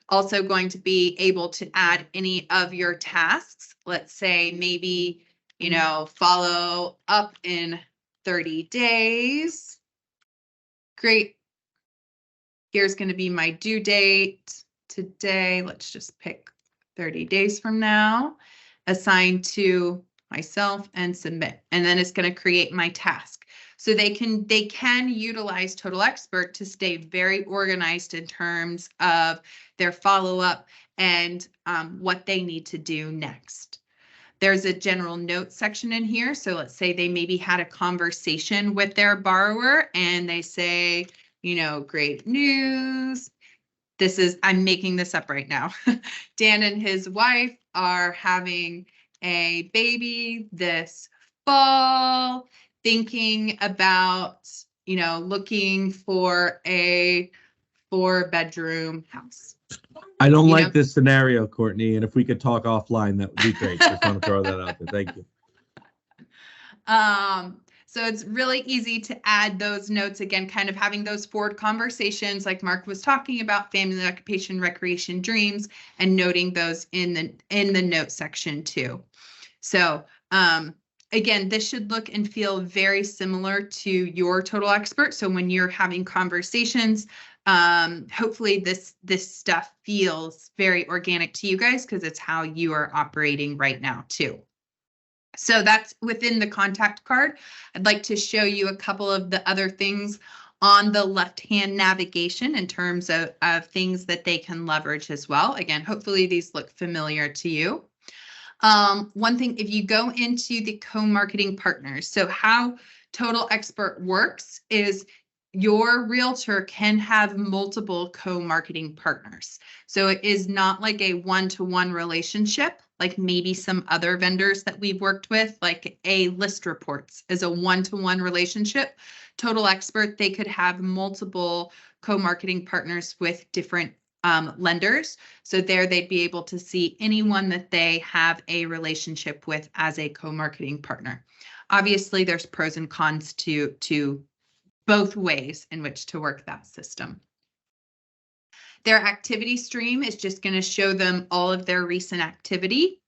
Also going to be able to add any of your tasks. Let's say maybe, you know, follow up in 30 days. Great. Here's going to be my due date today. Let's just pick 30 days from now. Assign to myself and submit. And then it's going to create my task. So they can utilize Total Expert to stay very organized in terms of their follow-up and what they need to do next. There's a general notes section in here. So let's say they maybe had a conversation with their borrower and they say, you know, great news. I'm making this up right now. Dan and his wife are having a baby this fall, thinking about, you know, looking for a 4-bedroom house. I don't like this scenario, Courtney, and if we could talk offline, that would be great. Just want to throw that out there. Thank you. So it's really easy to add those notes again, kind of having those forward conversations like Mark was talking about, family, occupation, recreation, dreams, and noting those in the note section too. So again, this should look and feel very similar to your Total Expert. So when you're having conversations, hopefully this stuff feels very organic to you guys because it's how you are operating right now too. So that's within the contact card. I'd like to show you a couple of the other things on the left-hand navigation in terms of things that they can leverage as well. Again, hopefully these look familiar to you. One thing, if you go into the co-marketing partners, so how Total Expert works is your realtor can have multiple co-marketing partners. So it is not like a one-to-one relationship, like maybe some other vendors that we've worked with, like a List Reports is a one-to-one relationship. Total Expert, they could have multiple co-marketing partners with different lenders. So there they'd be able to see anyone that they have a relationship with as a co-marketing partner. Obviously, there's pros and cons to both ways in which to work that system. Their activity stream is just going to show them all of their recent activity.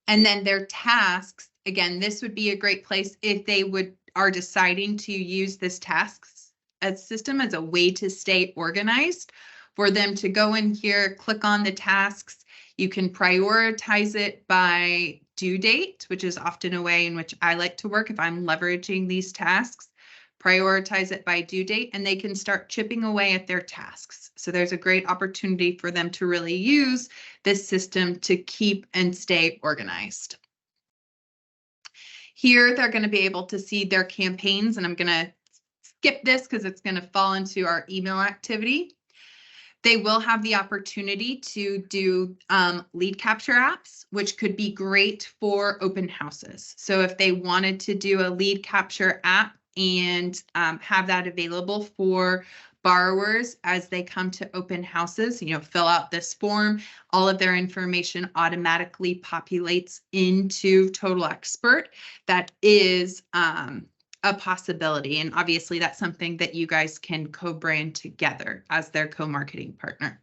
And then their tasks, again, this would be a great place if they are deciding to use this tasks system as a way to stay organized, for them to go in here, click on the tasks. You can prioritize it by due date, which is often a way in which I like to work if I'm leveraging these tasks. Prioritize it by due date, and they can start chipping away at their tasks. So there's a great opportunity for them to really use this system to keep and stay organized. Here, they're going to be able to see their campaigns, and I'm going to skip this because it's going to fall into our email activity. They will have the opportunity to do lead capture apps, which could be great for open houses. So if they wanted to do a lead capture app and have that available for borrowers as they come to open houses, fill out this form, all of their information automatically populates into Total Expert. That is a possibility. And obviously that's something that you guys can co-brand together as their co-marketing partner.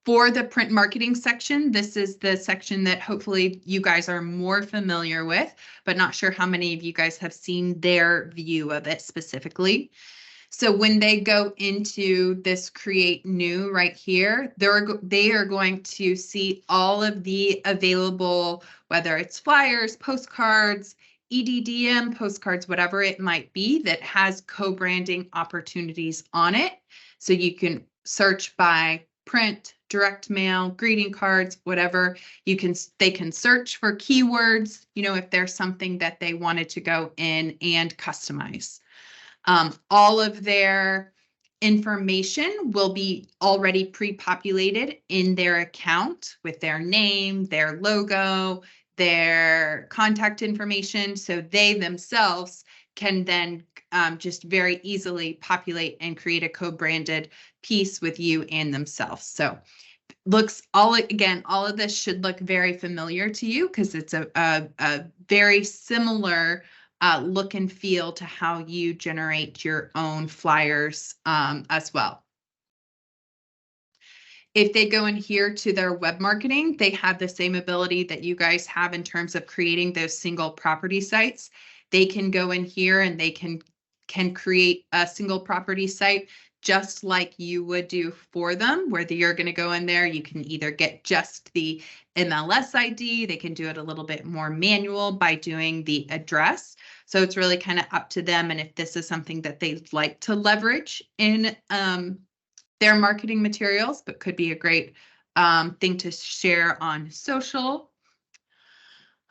For the print marketing section, this is the section that hopefully you guys are more familiar with, but not sure how many of you guys have seen their view of it specifically. So when they go into this create new right here, they are going to see all of the available, whether it's flyers, postcards, EDDM, postcards, whatever it might be that has co-branding opportunities on it. So you can search by print, direct mail, greeting cards, whatever. They can search for keywords, if there's something that they wanted to go in and customize. All of their information will be already pre-populated in their account with their name, their logo, their contact information. So they themselves can then just very easily populate and create a co-branded piece with you and themselves. So all of this should look very familiar to you because it's a very similar look and feel to how you generate your own flyers as well. If they go in here to their web marketing, they have the same ability that you guys have in terms of creating those single property sites. They can go in here and they can create a single property site just like you would do for them, where you're going to go in there. You can either get just the MLS ID. They can do it a little bit more manual by doing the address. So it's really kind of up to them. And if this is something that they'd like to leverage in their marketing materials, but could be a great thing to share on social.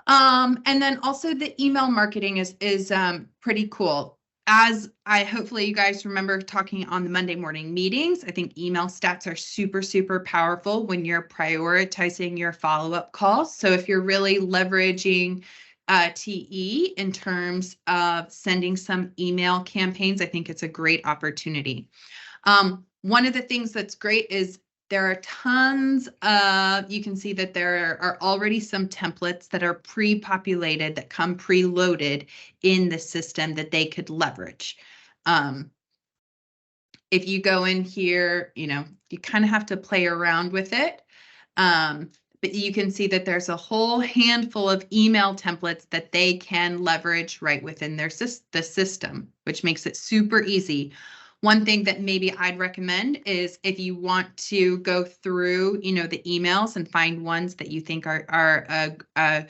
And then also the email marketing is pretty cool. As hopefully you guys remember talking on the Monday morning meetings, I think email stats are super, super powerful when you're prioritizing your follow-up calls. So if you're really leveraging TE in terms of sending some email campaigns, I think it's a great opportunity. One of the things that's great is there are tons of, you can see that there are already some templates that are pre-populated that come preloaded in the system that they could leverage. If you go in here, you kind of have to play around with it. But you can see that there's a whole handful of email templates that they can leverage right within the system, which makes it super easy. One thing that maybe I'd recommend is if you want to go through, the emails and find ones that you think are a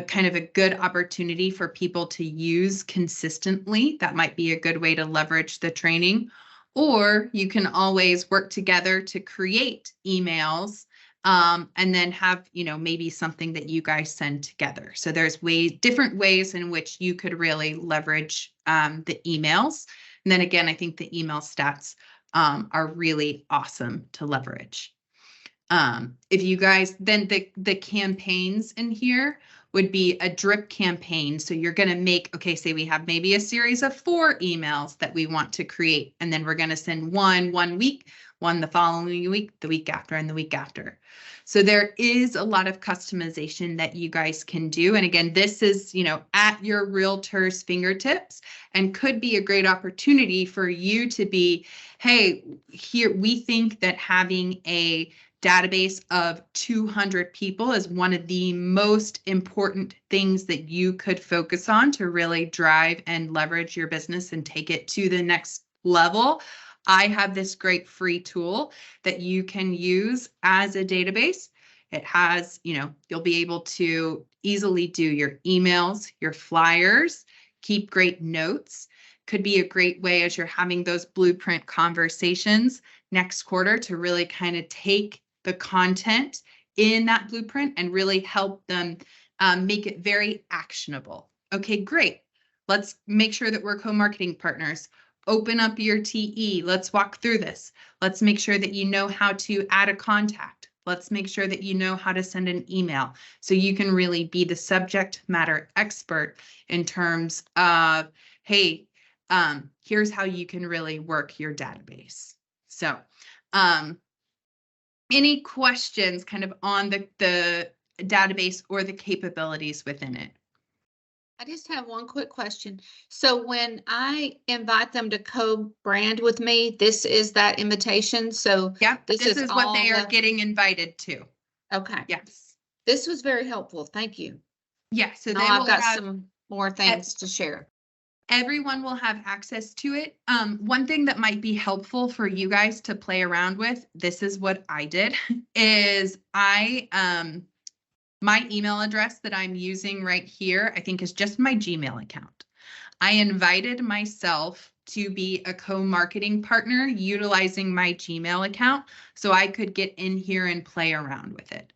kind of a good opportunity for people to use consistently, that might be a good way to leverage the training. Or you can always work together to create emails and then have, maybe something that you guys send together. So there's different ways in which you could really leverage the emails. And then again, I think the email stats are really awesome to leverage. If you guys, then the campaigns in here would be a drip campaign. So you're going to make, say we have maybe a series of 4 emails that we want to create, and then we're going to send one week, one the following week, the week after, and the week after. So there is a lot of customization that you guys can do. And again, this is, at your realtor's fingertips and could be a great opportunity for you to be, hey, here, we think that having a database of 200 people is one of the most important things that you could focus on to really drive and leverage your business and take it to the next level. I have this great free tool that you can use as a database. It has, you'll be able to easily do your emails, your flyers, keep great notes. Could be a great way as you're having those blueprint conversations next quarter to really kind of take the content in that blueprint and really help them make it very actionable. Okay, great. Let's make sure that we're co-marketing partners. Open up your TE. Let's walk through this. Let's make sure that you know how to add a contact. Let's make sure that you know how to send an email so you can really be the subject matter expert in terms of, hey, here's how you can really work your database. So any questions kind of on the database or the capabilities within it? I just have one quick question. So when I invite them to co-brand with me, this is that invitation. So Yep, this this is is what all they are the- getting invited to. okay. Yes. This was very helpful. Thank you. Yeah, so they Now will I've got have, some more things to share. everyone will have access to it. One thing that might be helpful for you guys to play around with, this is what I did, is my email address that I'm using right here, I think is just my Gmail account. I invited myself to be a co-marketing partner utilizing my Gmail account so I could get in here and play around with it.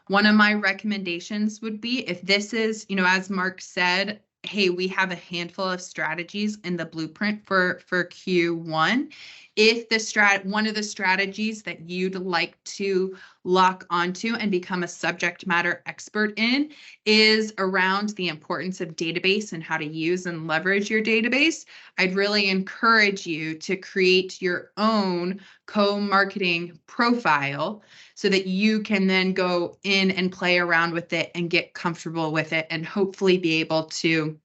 One of my recommendations would be if this is, as Mark said, hey, we have a handful of strategies in the blueprint for Q1. If one of the strategies that you'd like to lock onto and become a subject matter expert in is around the importance of database and how to use and leverage your database, I'd really encourage you to create your own co-marketing profile so that you can then go in and play around with it and get comfortable with it and hopefully be able to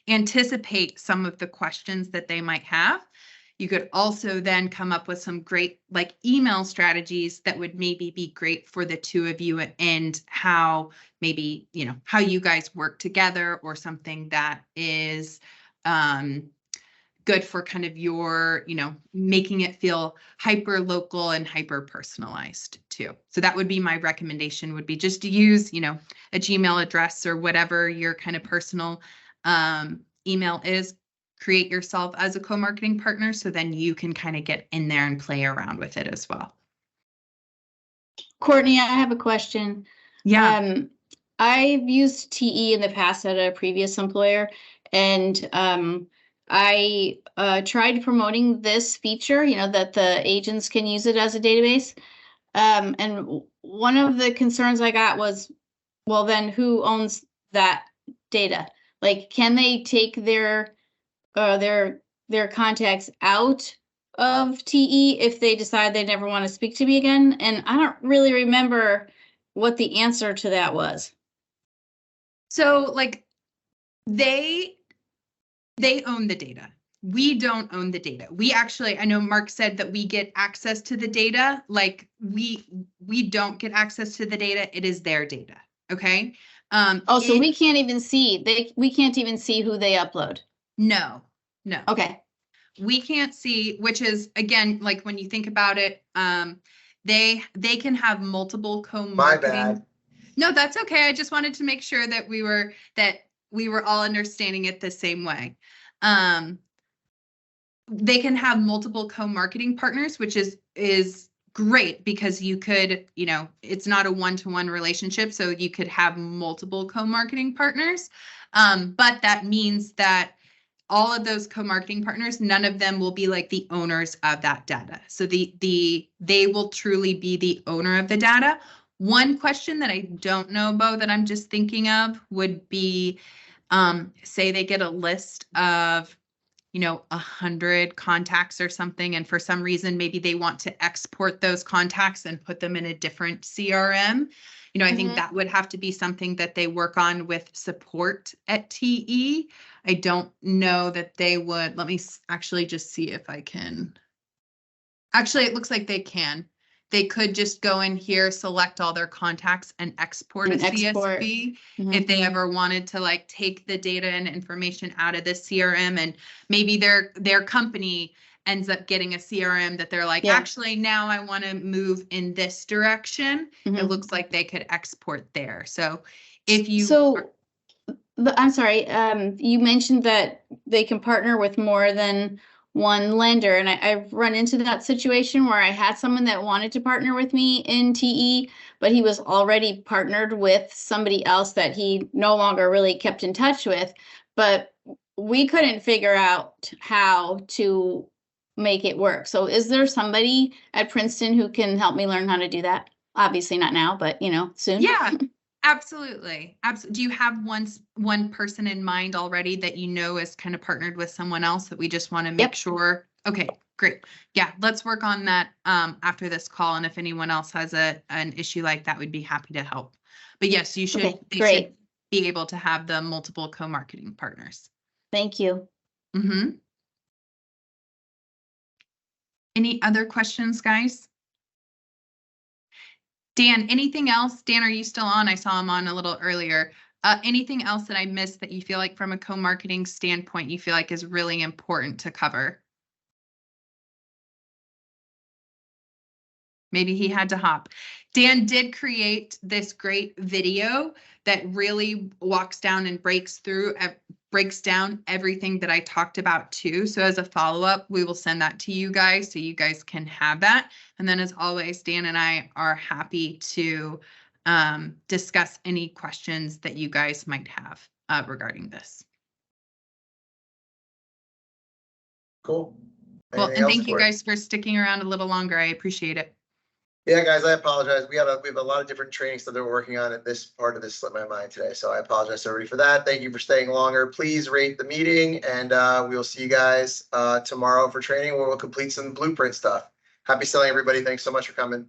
anticipate some of the questions that they might have. You could also then come up with some great email strategies that would maybe be great for the two of you and how maybe, how you guys work together or something that is good for kind of your, making it feel hyper local and hyper personalized too. So that would be my recommendation, would be just to use, a Gmail address or whatever your kind of personal email is. Create yourself as a co-marketing partner so then you can kind of get in there and play around with it as well. Courtney, I have a question. Yeah. I've used TE in the past at a previous employer, and I tried promoting this feature, that the agents can use it as a database. And one of the concerns I got was, well, then who owns that data? Like, can they take their contacts out of TE if they decide they never want to speak to me again? And I don't really remember what the answer to that was. So they own the data. We don't own the data. We actually, I know Mark said that we get access to the data. We don't get access to the data. It is their data. Okay. So we can't even see, we can't even see who they upload. No. Okay. We can't see, which is, again, when you think about it, they can have multiple co-marketing. My bad. No, that's okay. I just wanted to make sure that we were all understanding it the same way. They can have multiple co-marketing partners, which is great because you could, it's not a one-to-one relationship. So you could have multiple co-marketing partners. But that means that all of those co-marketing partners, none of them will be the owners of that data. So they will truly be the owner of the data. One question that I don't know about that I'm just thinking of would be, say they get a list of, 100 contacts or something. And for some reason, maybe they want to export those contacts and put them in a different CRM. I think that would have to be something that they work on with support at TE. I don't know that they would. Let me actually just see if I can. Actually, it looks like they can. They could just go in here, select all their contacts and export a CSV if they ever wanted to take the data and information out of the CRM, and maybe their company ends up getting a CRM that they're actually now I want to move in this direction. It looks like they could export there. So if you I'm sorry, you mentioned that they can partner with more than one lender, and I've run into that situation where I had someone that wanted to partner with me in TE, but he was already partnered with somebody else that he no longer really kept in touch with, but we couldn't figure out how to make it work. So is there somebody at Princeton who can help me learn how to do that? Obviously not now, but soon. Yeah. Absolutely. Do you have one person in mind already that is kind of partnered with someone else that we just want to make sure? Okay, great. Yeah, let's work on that after this call. And if anyone else has an issue like that, we'd be happy to help. But yes, you should. Okay, great. be able to have the multiple co-marketing partners. Thank you. Mm-hmm. Any other questions, guys? Dan, anything else? Dan, are you still on? I saw him on a little earlier. Anything else that I missed that you feel like from a co-marketing standpoint, you feel like is really important to cover? Maybe he had to hop. Dan did create this great video that really walks down and breaks down everything that I talked about too. So as a follow-up, we will send that to you guys so you guys can have that. And then as always, Dan and I are happy to discuss any questions that you guys might have regarding this. Cool. Well, Anything and else, thank you Courtney? guys for sticking around a little longer. I appreciate it. Yeah, guys, I apologize. We have a lot of different trainings that they're working on, and this part of this slipped my mind today. So I apologize to everybody for that. Thank you for staying longer. Please rate the meeting, and we will see you guys tomorrow for training where we'll complete some blueprint stuff. Happy selling, everybody. Thanks so much for coming.